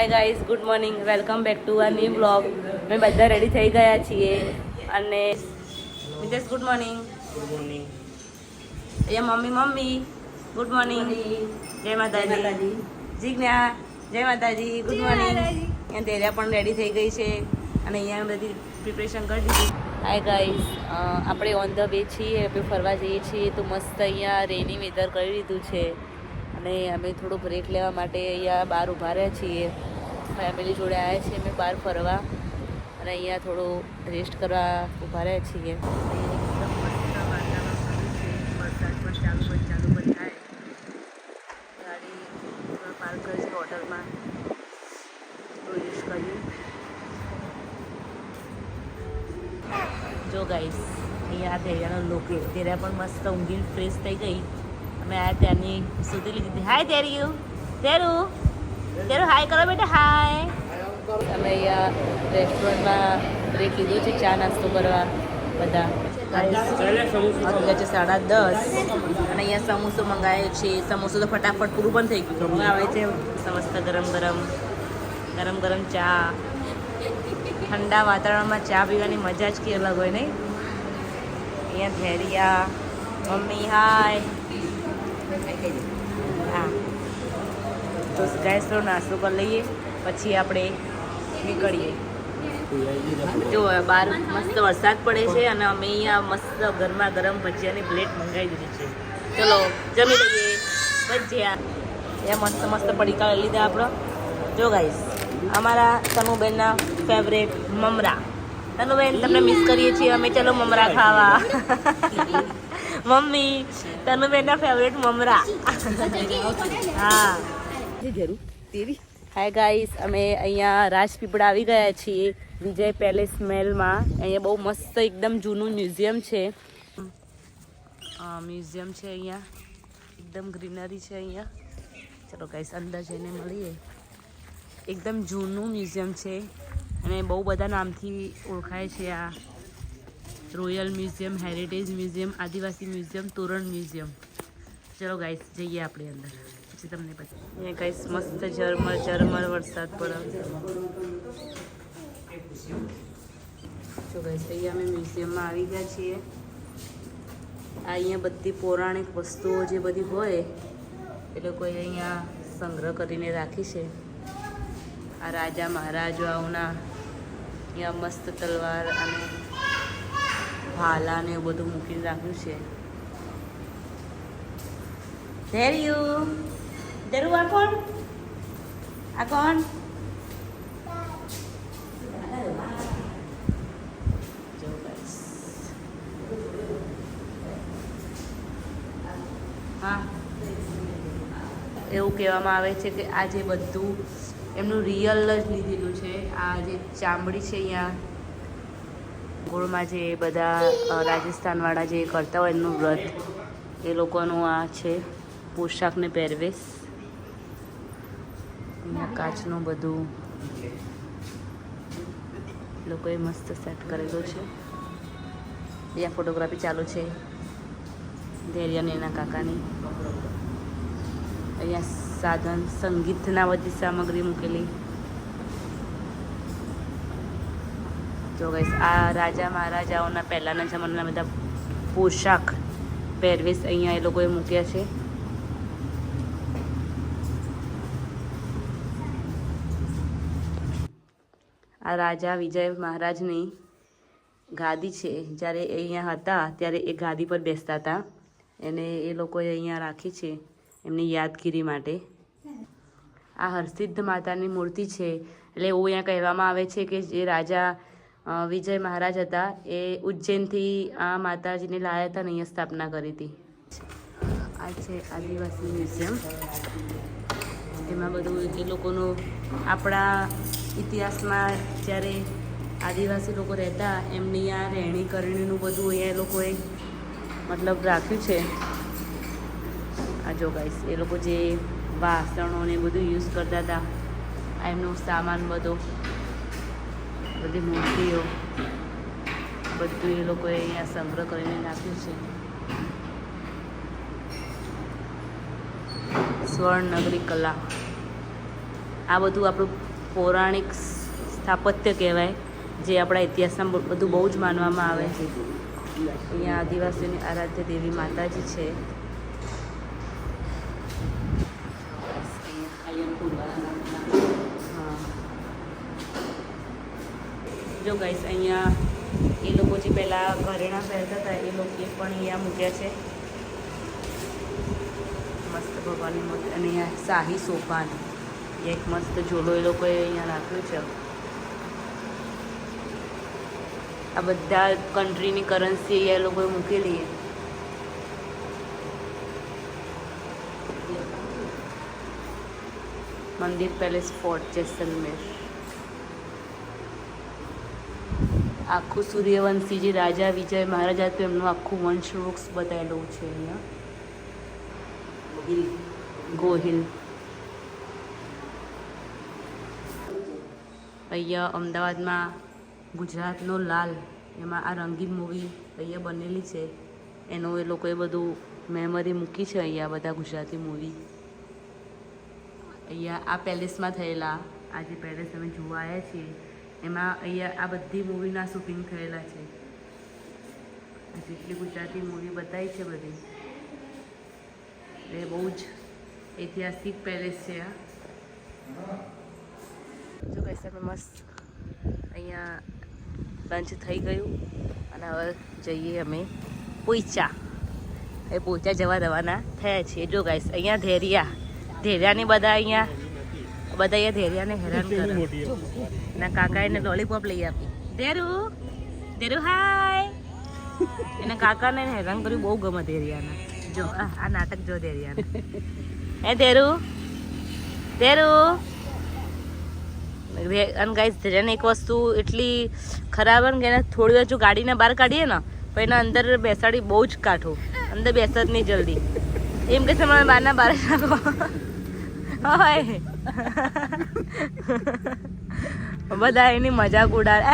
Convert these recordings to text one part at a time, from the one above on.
Hi guys, good morning, welcome back to a new blog. અમે બધા ready થઈ ગયા છીએ અને Mitesh good morning. Good morning. અહીંયા મમ્મી ગુડ મોર્નિંગ. જય માતાજી. જીજ્ઞા જય માતાજી, ગુડ મોર્નિંગ. અહીંયા તેરિયા પણ રેડી થઈ ગઈ છે અને અહીંયા બધી પ્રિપરેશન કરી દીધી. હાય ગાઈઝ, આપણે ઓન ધ વે છીએ, આપણે ફરવા જઈએ છીએ તો મસ્ત અહીંયા રેની વેધર કરી દીધું છે અને અમે થોડો બ્રેક લેવા માટે અહીંયા બહાર ઊભા રહ્યા છીએ. ફેમિલી જોડે આવ્યા છીએ અમે બહાર ફરવા અને અહીંયા થોડો રેસ્ટ કરવા ઊભા રહ્યા છીએ. એકદમ મસ્ત વાતાવરણ છે, વરસાદ પણ ચાલુ પણ થાય. ગાડી પાર્ક કરી છે હોટલમાં, રેસ્ટ કરી. જો ગાઈસ, અહીંયા તેરિયાનો લોકો તેરિયા પણ મસ્ત ઊંઘી ફ્રેશ થઈ ગઈ. અમે આ ત્યાંની સુધી લીધી. હાય તેરિયું, તેરું હાય કરો બેટા, હાય. અમે અહીંયા રેસ્ટોરન્ટમાં બ્રેક લીધો છે ચા નાસ્તો કરવા બધા. અત્યારે છે 10:30 અને અહીંયા સમોસો મંગાવ્યો છે. સમોસો તો ફટાફટ પૂરું પણ થઈ ગયું. હવે આવે છે સમસ્ત ગરમ ગરમ ચા. ઠંડા વાતાવરણમાં ચા પીવાની મજા જ કે અલગ હોય નહીં. અહીંયા ધેરિયા મમ્મી હાય. હા, તો ગાઈસ થોડો નાસ્તો કરી લઈએ પછી આપણે નીકળીએ. જો બહાર મસ્ત વરસાદ પડે છે અને અમે અહીંયા મસ્ત ગરમા ગરમ ભજીયાની પ્લેટ મંગાવી દીધી છે. ચલો જમી લઈએ ભજીયા. અહીંયા મસ્ત પડીકા લઈ લીધા આપણો. જો ગાઈસ, અમારા તનુબેનના ફેવરેટ મમરા. તનુબેન તમને મિસ કરીએ છીએ અમે, ચલો મમરા ખાવા. મમ્મી તનુબેનના ફેવરેટ મમરા. હા હાય ગાઈસ, અમે અહીંયા રાજપીપળા આવી ગયા છીએ વિજય પેલેસ મેલમાં. અહીંયા બહુ મસ્ત એકદમ જૂનું મ્યુઝિયમ છે. અહીંયા એકદમ ગ્રીનરી છે અહીંયા. ચલો ગાઈસ અંદર જઈને મળીએ. એકદમ જૂનું મ્યુઝિયમ છે અને બહુ બધા નામથી ઓળખાય છે. આ રોયલ મ્યુઝિયમ, હેરિટેજ મ્યુઝિયમ, આદિવાસી મ્યુઝિયમ, તોરણ મ્યુઝિયમ. ચલો ગાઈસ જઈએ આપણે અંદર, પછી તમને પછી. અહીંયા ગાઈસ મસ્ત ઝરમર વરસાદ પડે. જો ગાઈસ, અહીંયા અમે મ્યુઝિયમમાં આવી ગયા છીએ. અહીંયા બધી પૌરાણિક વસ્તુઓ જે બધી હોય એ લોકોએ અહીંયા સંગ્રહ કરીને રાખી છે. આ રાજા મહારાજાઓના અહીંયા મસ્ત તલવાર અને ભાલા ને એવું બધું મૂકીને રાખ્યું છે. ધેરુ આ કોણ? હા, એવું કહેવામાં આવે છે કે આ જે બધું એમનું રિયલ જ લીધેલું છે. આ જે ચામડી છે અહીંયા ગોળમાં જે બધા રાજસ્થાનવાળા જે કરતા હોય એમનું વ્રત, એ લોકોનું આ છે પોશાક ને પહેરવેશ. અહીંયા કાચનું બધું લોકોએ મસ્ત સેટ કરેલું છે. અહીંયા ફોટોગ્રાફી ચાલુ છે ધૈર્યાને એના કાકાની. અહીંયા સાધન સંગીતના બધી સામગ્રી મૂકેલી. જો ગાઈસ, આ રાજા મહારાજાઓના પહેલાંના જમાનાના બધા પોશાક પહેરવેશ અહીંયા એ લોકોએ મૂક્યા છે. આ રાજા વિજય મહારાજની ગાદી છે. જ્યારે એ અહીંયા હતા ત્યારે એ ગાદી પર બેસતા હતા. એને એ લોકોએ અહીંયા રાખી છે એમની યાદગીરી માટે. આ હરસિદ્ધ માતાની મૂર્તિ છે. એટલે એવું અહીંયા કહેવામાં આવે છે કે જે રાજા વિજય મહારાજ હતા એ ઉજ્જૈનથી આ માતાજીને લાવ્યા હતા અને અહીંયા સ્થાપના કરી હતી. આ છે આદિવાસી મ્યુઝિયમ. એમાં બધું એ લોકોનું આપણા ઇતિહાસમાં જ્યારે આદિવાસી લોકો રહેતા એમની આ રહેણી કરણીનું બધું અહીંયા એ લોકોએ મતલબ રાખ્યું છે. આ જો ગાઈસ, એ લોકો જે વાસણો ને બધું યુઝ કરતા હતા, આ એમનો સામાન બધો, બધી મૂર્તિઓ બધું એ લોકોએ અહીંયા સંગ્રહ કરીને રાખ્યું છે. સ્વર્ણનગરી કલા, આ બધું આપણું પૌરાણિક સ્થાપત્ય કહેવાય, જે આપણા ઇતિહાસમાં બધું બહુ જ માનવામાં આવે છે. અહીંયા આદિવાસીઓની આરાધ્ય દેવી માતાજી છે. જો ગાઈસ અહીંયા એ લોકો જે પહેલાં ઘરેણાં પહેરતા હતા એ લોકો એ પણ અહીંયા મૂક્યા છે. મસ્ત ભગવાનની મૂર્તિ. અને અહીંયા શાહી સોપાન, એક મસ્ત ઝોલો એ લોકોએ અહીંયા રાખ્યો છે. આ બધા કન્ટ્રીની કરન્સી એ લોકોએ મૂકેલી. મંદિર પેલેસ ફોર્ટ જેસલમેર. આખું સૂર્યવંશી જે રાજા વિજય મહારાજા હતું એમનું આખું વંશવૃક્ષ બતાવેલું છે અહીંયા. ગોહિલ. અહીંયા અમદાવાદમાં ગુજરાતનો લાલ, એમાં આ રંગીન મૂવી અહીંયા બનેલી છે. એનું એ લોકોએ બધું મેમરી મૂકી છે અહીંયા, બધા ગુજરાતી મૂવી. અહીંયા આ પેલેસમાં થયેલા, આ જે પેલેસ અમે જોવા આવ્યા છીએ એમાં અહીંયા આ બધી મૂવીના શૂટિંગ થયેલા છે. જેટલી ગુજરાતી મૂવી બતાવી છે બધી, એ બહુ જ ઐતિહાસિક પેલેસ છે આ. જો કઈ તમે મસ્ત અહીંયા લંચ થઈ ગયું અને હવે જઈએ અમે પોઈચા. એ પોઈચા જવા દેવાના થયા છીએ. જો ગાઈસ અહીંયા ધેરિયાની બધા અહીંયા ધેરિયાને હેરાન કરે. એના કાકા એને લોલીપોપ લઈ આપી. ધેરુ હાય. એના કાકાને હેરાન કર્યું બહુ ગમે ધેરિયાના. જો આ નાટક જો ધેરિયાના. ધેરુ અને ગાઈસ ધેરિયાને એક વસ્તુ એટલી ખરાબ ને કે એને થોડી વાર જો ગાડીને બહાર કાઢીએ ને પણ એના અંદર બેસાડી બહુ જ કાઠું, અંદર બેસત નહીં જલ્દી. એમ કે તમારે બહારના બહાર નાખો. હોય બધા એની મજાક ઉડાડે.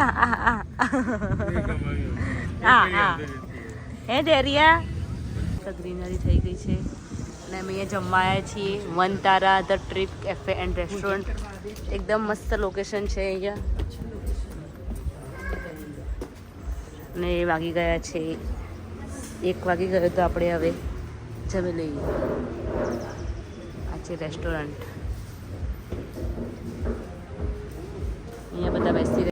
હે ધેરિયા. ગ્રીનરી થઈ ગઈ છે અને અમે અહીંયા જમવા આવ્યા છીએ. Vantara the trip cafe and restaurant. એકદમ મસ્ત લોકેશન છે અહીંયા. અને વાગી ગયા છે 1 વાગી ગયો, તો આપણે હવે જમી લઈએ. આ છે રેસ્ટોરન્ટ. અહીંયા બધા બેસી